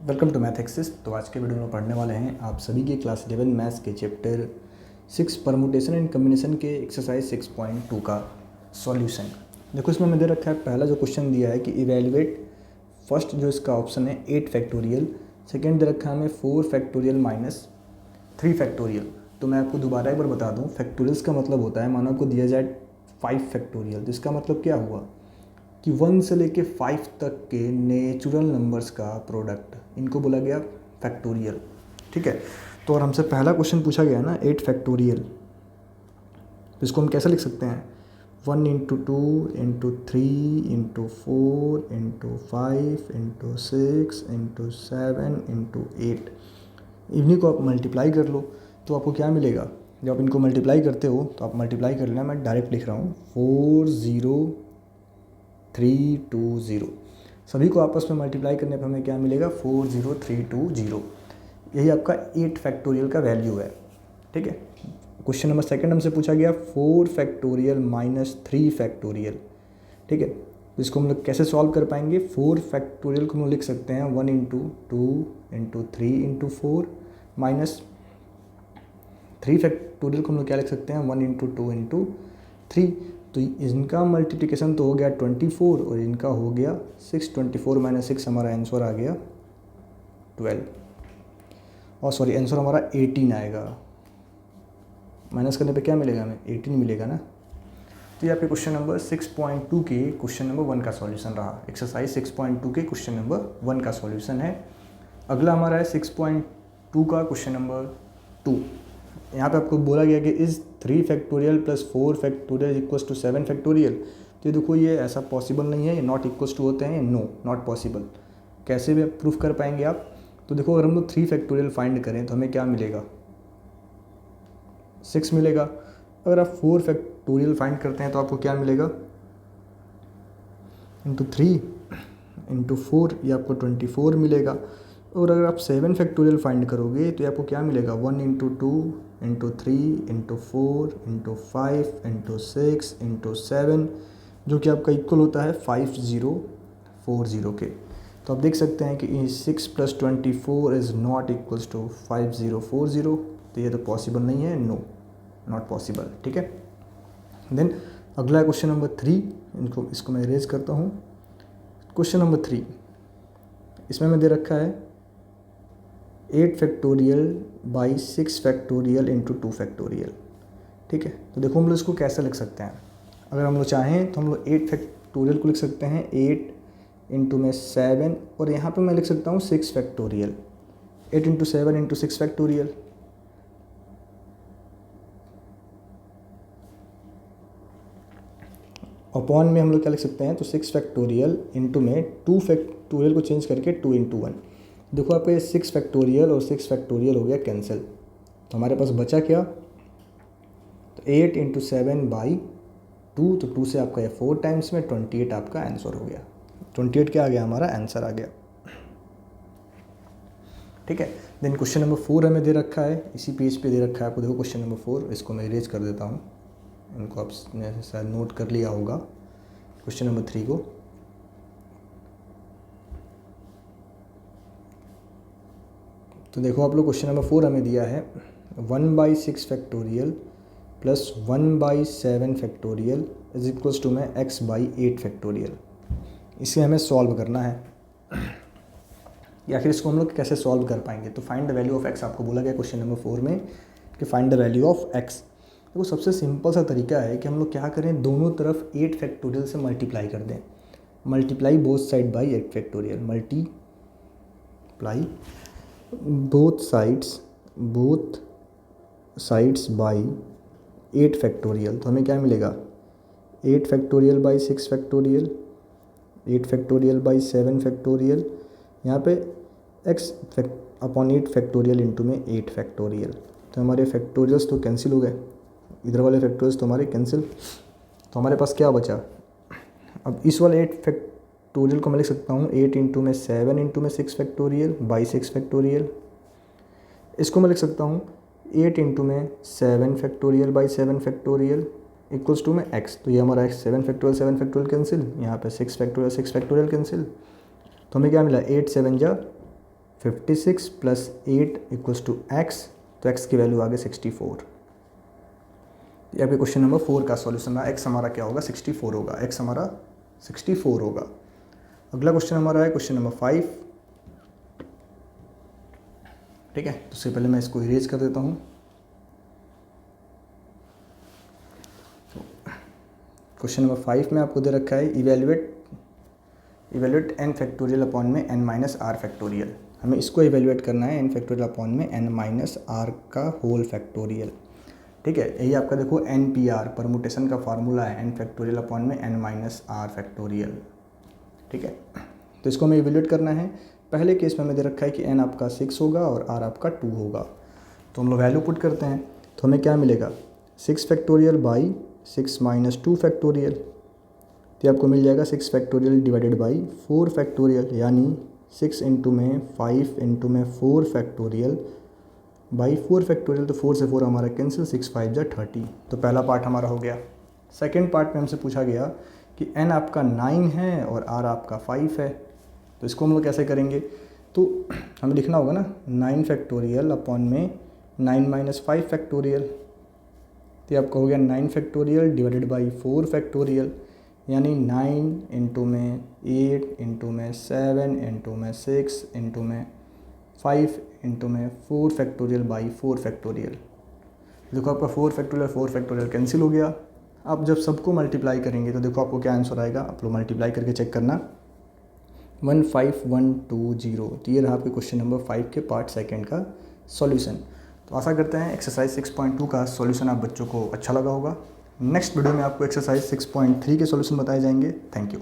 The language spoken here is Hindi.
Welcome to math axis. तो आज के वीडियो में पढ़ने वाले हैं आप सभी के क्लास 11 मैथ्स के चैप्टर 6 परमुटेशन एंड कम्बिनेशन के एक्सरसाइज 6.2 का सॉल्यूशन। देखो इसमें मैंने दे रखा है, पहला जो क्वेश्चन दिया है कि इवेल्युएट, फर्स्ट जो इसका ऑप्शन है 8 फैक्टोरियल, सेकेंड दे रखा है हमें 4 फैक्टोरियल माइनस 3 फैक्टोरियल। तो मैं आपको दोबारा एक बार बता दूँ, फैक्टोरियल्स का मतलब होता है, मानो आपको दिया जाए 5 फैक्टोरियल, तो इसका मतलब क्या हुआ कि 1 से लेके 5 तक के नेचुरल नंबर्स का प्रोडक्ट, इनको बोला गया फैक्टोरियल। ठीक है, तो और हमसे पहला क्वेश्चन पूछा गया है ना 8 फैक्टोरियल, तो इसको हम कैसे लिख सकते हैं 1 into 2 into 3 into 4 into 5 into 6 into 7 into 8। इन्हीं को आप मल्टीप्लाई कर लो तो आपको क्या मिलेगा। जब आप इनको मल्टीप्लाई करते हो तो आप मल्टीप्लाई कर लेना, मैं डायरेक्ट लिख रहा हूँ 40320। सभी को आपस में मल्टीप्लाई करने पर हमें क्या मिलेगा 40320। यही आपका 8 फैक्टोरियल का वैल्यू है। ठीक है, क्वेश्चन नंबर सेकंड हमसे पूछा गया 4 फैक्टोरियल माइनस 3 फैक्टोरियल। ठीक है, तो इसको हम लोग कैसे सॉल्व कर पाएंगे। 4 फैक्टोरियल को हम लिख सकते हैं 1 into 2 into 3 into 4 minus 3 factorial को हम लोग क्या लिख सकते हैं 1 इंटू 2 इंटू 3। तो इनका मल्टीप्लिकेशन तो हो गया 24 और इनका हो गया 6। 24 माइनस 6 हमारा आंसर आ गया 12, और सॉरी आंसर हमारा 18 आएगा। माइनस करने पे क्या मिलेगा हमें 18 मिलेगा ना। तो ये आपके क्वेश्चन नंबर 6.2 के क्वेश्चन नंबर 1 का सॉल्यूशन रहा। एक्सरसाइज 6.2 के क्वेश्चन नंबर 1 का सॉल्यूशन है। अगला हमारा है 6.2 का क्वेश्चन नंबर 2। यहाँ पे आपको बोला गया कि is 3 factorial plus 4 factorial equals to 7 factorial. तो देखो ये ऐसा पॉसिबल नहीं है, ये नॉट इक्वल्स टू होते हैं, नो नॉट पॉसिबल। कैसे भी प्रूफ कर पाएंगे आप। तो देखो अगर हम लोग 3 फैक्टोरियल फाइंड करें तो हमें क्या मिलेगा 6 मिलेगा। अगर आप 4 फैक्टोरियल फाइंड करते हैं तो आपको क्या मिलेगा इंटू 3 इंटू 4, ये आपको 24 मिलेगा। और अगर आप 7 फैक्टोरियल फाइंड करोगे तो ये आपको क्या मिलेगा 1 into 2 into 3 into 4 into 5 into 6 into 7, जो कि आपका इक्वल होता है 5040 के। तो आप देख सकते हैं कि 6 plus 24 is not equals to 5040। तो ये तो पॉसिबल नहीं है, नो नॉट पॉसिबल। ठीक है, देन अगला क्वेश्चन नंबर 3, इसको मैं इरेज करता हूँ। क्वेश्चन नंबर 3, इसमें मैं दे रखा है 8 factorial by 6 factorial into 2 factorial. ठीक है, तो देखो हम लोग इसको कैसे लिख सकते हैं। अगर हम लोग चाहें तो हम लोग 8 फैक्टोरियल को लिख सकते हैं 8 इंटू में 7, और यहाँ पे मैं लिख सकता हूँ 6 factorial. 8 into 7 into 6 factorial. Upon में हम लोग क्या लिख सकते हैं तो 6 फैक्टोरियल इंटू में 2 फैक्टोरियल को चेंज करके 2 इंटू 1। देखो आपका ये 6 फैक्टोरियल और 6 फैक्टोरियल हो गया कैंसिल, तो हमारे पास बचा क्या तो 8 इंटू 7 बाई 2, तो 2 से आपका ये 4 टाइम्स में 28 आपका आंसर हो गया। 28 क्या आ गया हमारा आंसर आ गया। ठीक है, देन क्वेश्चन नंबर 4 हमें दे रखा है, इसी पेज पे दे रखा है आपको। देखो क्वेश्चन नंबर 4, इसको मैं इरेज कर देता हूँ, इनको आपने शायद नोट कर लिया होगा क्वेश्चन नंबर 3 को। तो देखो आप लोग क्वेश्चन नंबर 4 हमें दिया है 1/6 factorial plus 1/7 factorial is equals to में x/8 फैक्टोरियल। इसे हमें सॉल्व करना है, या फिर इसको हम लोग कैसे सॉल्व कर पाएंगे। तो find the value of x आपको बोला गया क्वेश्चन नंबर 4 में कि find the value of x। देखो सबसे सिंपल सा तरीका है कि हम लोग क्या करें, दोनों तरफ 8 फैक्टोरियल से मल्टीप्लाई कर दें। Multiply both side by 8 factorial, multiply both sides by 8 factorial. तो हमें क्या मिलेगा 8 factorial by 6 factorial, 8 factorial by 7 factorial, यहाँ पे x अपॉन 8 फैक्टोरियल इंटू में 8 फैक्टोरियल। तो हमारे फैक्टोरियल्स तो कैंसिल हो गए, इधर वाले फैक्टोरियल्स तो हमारे कैंसिल। तो हमारे पास क्या बचा, अब इस वाले 8 फैक्टोरियल को मैं लिख सकता हूँ 8 इंटू में 7 इंटू में 6 फैक्टोरियल बाई 6 फैक्टोरियल। इसको मैं लिख सकता हूँ 8 इंटू में 7 factorial by 7 factorial equals to में x। तो ये हमारा x 7 फैक्टोरियल कैंसिल, यहाँ पे 6 फैक्टोरियल कैंसिल। तो हमें क्या मिला 8 7 जा 56 प्लस 8 इक्वल्स टू एक्स, तो एक्स की वैल्यू आ गई 64। ये आपके क्वेश्चन नंबर 4 का सॉल्यूशन है। एक्स हमारा क्या होगा, 64 होगा, एक्स हमारा 64 होगा। अगला क्वेश्चन हमारा है क्वेश्चन नंबर 5। ठीक है, तो उससे पहले मैं इसको इरेज कर देता हूँ। क्वेश्चन नंबर 5 में आपको दे रखा है इवेल्युएट एन फैक्टोरियल अपॉन में एन माइनस आर फैक्टोरियल। हमें इसको इवेल्युएट करना है, एन फैक्टोरियल अपॉन में एन माइनस आर का होल फैक्टोरियल। ठीक है, यही आपका देखो एन पी आर परमुटेशन का फार्मूला है, एन फैक्टोरियल अपॉन में एन माइनस आर फैक्टोरियल। ठीक है, तो इसको हमें इवेल्युएट करना है। पहले केस में हमें दे रखा है कि एन आपका 6 होगा और आर आपका 2 होगा। तो हम लोग वैल्यू पुट करते हैं, तो हमें क्या मिलेगा, 6 फैक्टोरियल बाई 6 माइनस 2 फैक्टोरियल। तो आपको मिल जाएगा 6 फैक्टोरियल डिवाइडेड बाई 4 फैक्टोरियल, यानी 6 इंटू में 5 इंटू में 4 फैक्टोरियल बाई 4 फैक्टोरियल। तो 4 से 4 हमारा कैंसिल, 6 5 जा 30। तो पहला पार्ट हमारा हो गया। सेकेंड पार्ट में हमसे पूछा गया कि एन आपका 9 है और आर आपका 5 है। तो इसको हम लोग कैसे करेंगे, तो हमें लिखना होगा ना 9 फैक्टोरियल अपॉन में 9 माइनस 5 फैक्टोरियल। तो ये आपका हो गया 9 फैक्टोरियल डिवाइडेड बाई 4 फैक्टोरियल, यानी 9 इंटू में 8 इंटू में 7 इंटू में 6 इंटू में 5 इंटू में 4 फैक्टोरियल बाई 4 फैक्टोरियल। देखो आपका 4 फैक्टोरियल कैंसिल हो गया। आप जब सबको मल्टीप्लाई करेंगे तो देखो आपको क्या आंसर आएगा, आप लोग मल्टीप्लाई करके चेक करना, 15120। तो ये रहा आपके क्वेश्चन नंबर 5 के पार्ट सेकंड का सॉल्यूशन। तो आशा करते हैं एक्सरसाइज 6.2 का सॉल्यूशन आप बच्चों को अच्छा लगा होगा। नेक्स्ट वीडियो में आपको एक्सरसाइज 6.3 के सॉल्यूशन बताए जाएंगे। Thank you.